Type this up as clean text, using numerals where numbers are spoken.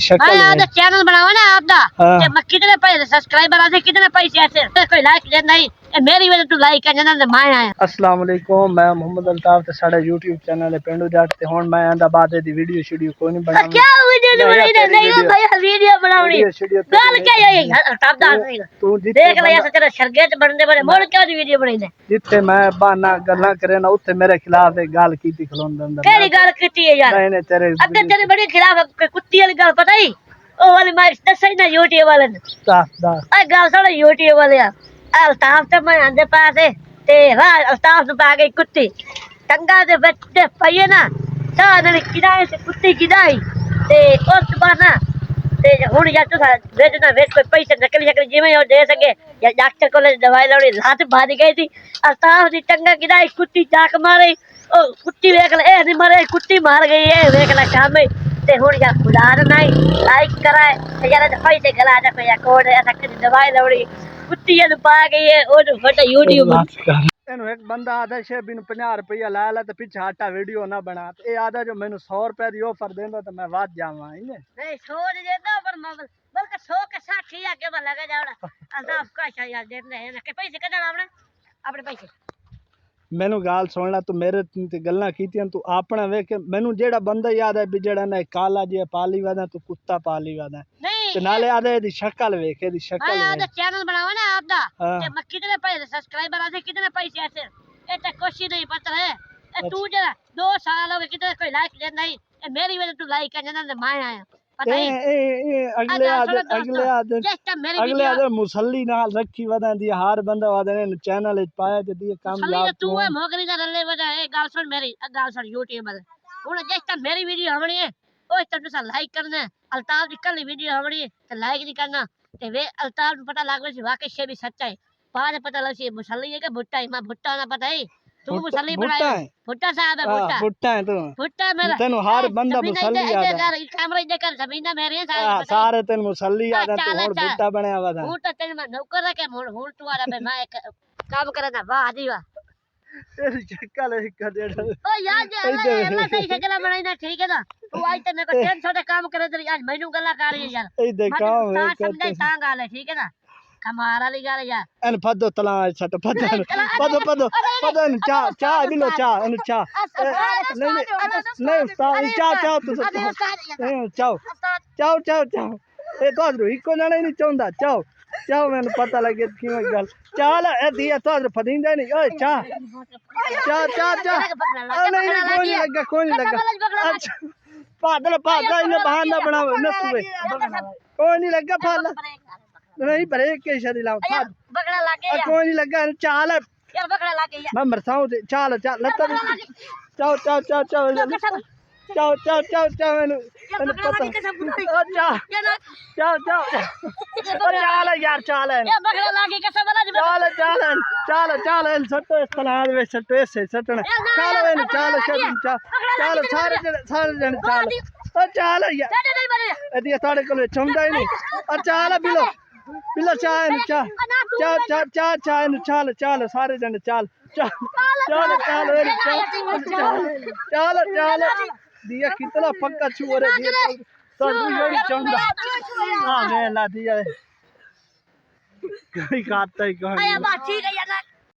मैं आपका चैनल बनावा ना आपका मैं कितने पैसे सब्सक्राइबर आते कितने पैसे ऐसे कोई लाइक दे नहीं मेरी वजह तू लाइक कर देना मैं आया अस्सलाम वालेकुम मैं मोहम्मद अल्ताफ ते साडा YouTube चैनल है पेंडू जट ते हुन मैं आंदा बाद दी वीडियो शेड्यूल कोई नहीं बनाऊंगा क्या वीडियो बनाई नहीं भाई वीडियो बनावनी गाल क्या है अल्ताफ दा तू देख ले ऐसे तेरे सरगेज बनने बड़े मोड़ क्या वीडियो बनाई दे जिथे मैं बहाना गल्ला करे ना उथे मेरे खिलाफ एक गाल कीती खलोंदे अंदर केड़ी गाल कीती है यार मैंने तेरे अगर तेरे बड़े खिलाफ कुत्ती वाली गाल पता ही ओ वाली मैं दसई ना YouTube वाले ने आ गाल साडा YouTube वाले अल्ताफ ते मैं आंदे पासे ते राज अल्ताफ तो आ गई कुत्ती टंगा दे बच्चे पईए ना सारे किराए से कुत्ती किराई ते उस बाना ते हुन या तो भेजना वेट कोई पैसे नकली शकल जिवें और दे सके या डॉक्टर को दवाई लाउनी रात भाग गई थी अल्ताफ दी टंगा किराई कुत्ती जाक मारे ओ कुत्ती देख ले ए नहीं मारे कुत्ती मार गई है देख ले काम में ते हुन या खुदा नहीं लाइक कराए ते यार पैसे गला जा कोई कोड ऐसा दवाई लाउनी कुत्ती ये पा गई है और फटा YouTube एनु एक बंदा आधा शे बिन 50 रुपया ला ला ते पीछे हटा वीडियो ना बना ए आधा जो मैनू 100 रुपए दी ऑफर देंदा ते मैं वाद जावा इने नहीं 100 दे देता पर बल्कि 100 के 60 आके मैं लगा जावड़ा अल्ताफ का यार देते हैं के पैसे कदन आपने अपने पैसे मैनू गाल सुन ला तू मेरे ते गल्लां कीतियां तू अपना वेख मैनू जेड़ा बंदा याद है भी जेड़ा ना काला जिहा पाली वादा तू कुत्ता पाली वादा ते नाले आदे दी शक्ल वेख दी शक्ल मैं आदा चैनल बनावा ना आपदा ते मैं कितने पैसे सब्सक्राइबर आते कितने पैसे ऐसे ए तो कुछ नहीं पता है ए तू जरा 2 साल हो गए कितने कोई लाइक दे नहीं ए मेरी वजह तू लाइक कर देना मैं आया अगले आदे मुसल्ली नाल रखी वदा दी हर बंदा वादा ने चैनल विच पाया ते दी कामयाब तू है मोगरी दा रले वदा ए गाल सुन मेरी गाल सुन YouTube पर हुन जस्ट मेरी वीडियो हमणी है ओ तन्नू सा लाइक करना अल्ताफ दी कल वीडियो हमणी ते लाइक नहीं करना ते वे अल्ताफ को पता लाग वे वाकई से भी सच्चा है बाद पता लग सी मुसल्ली है के भुट्टा है मैं भुट्टा ना पता है तू मुसल्ली बनाया भुट्टा साहब है भुट्टा है तू भुट्टा मेरा तेनु हर बंदा मुसल्ली याद है कैमरा देकर जमीन मेरे सारे तेन मुसल्ली याद है तू हुन भुट्टा बनया वादा हूं तो तेन मैं नौकर रखे हुन तू आ मैं एक काम करना वाह जी वाह तेरी शक्ल है कदेड़ा ओ यार जे अल्लाह सही शक्ल बनाई ना ठीक है ना तू आज ते मेरे को 300 दे काम करे तेरी आज मैनू गल्ला कर रही है यार ए देखा मैं समझे ता गाल है ठीक है ना कमाल वाली गाल यार एन फदो तला छट फदो चा बिलो चा एन चा नहीं उस्ताद चा तू चाओ ए तो अदरो इको जाने नहीं चाहंदा चाओ मैंने पता लगे किवें गल चाल ए दिया तो अदरो फदींदा नहीं ओए चा नहीं कोई नहीं लगा अच्छा पागल इने बहाना बनाओ नसवे कोई नहीं लगा फाल नहीं ब्रेक के शादी लाओ बगड़ा लागे यार कोई नहीं लगा चाल यार बगड़ा लागे यार मैं मरसाऊं चाल लत्ता चाओ मैंने पता चाल यार चाल है यार बगड़ा लागे कैसे बना चाल सट्टो इस तलाब में सट्टो ऐसे सट्टना चाल सारे जन चाल यार अदी थोड़े को चमदा ही नहीं चाल बिलो चाल सारे जन चाल दिया कितना पक्का छुआ रे दिया तो दूसरी चमदा हां मैं ला दिया कोई खाता ही कौन ठीक है